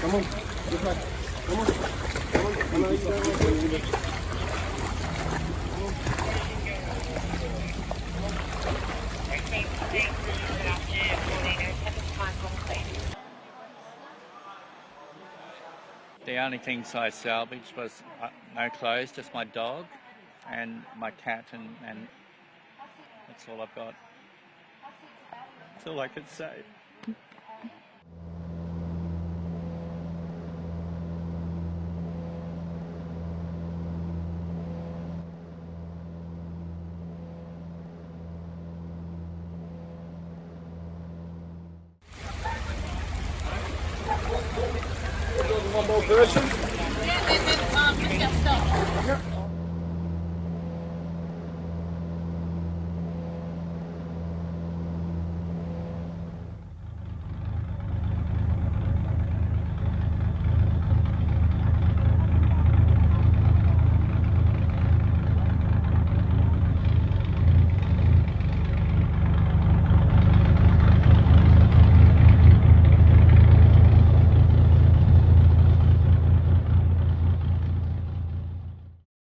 Come on. Good luck. Come on. Come on. Come on. The only things I salvaged was no clothes, just my dog and my cat, and that's all I've got. That's all I could say. One more person.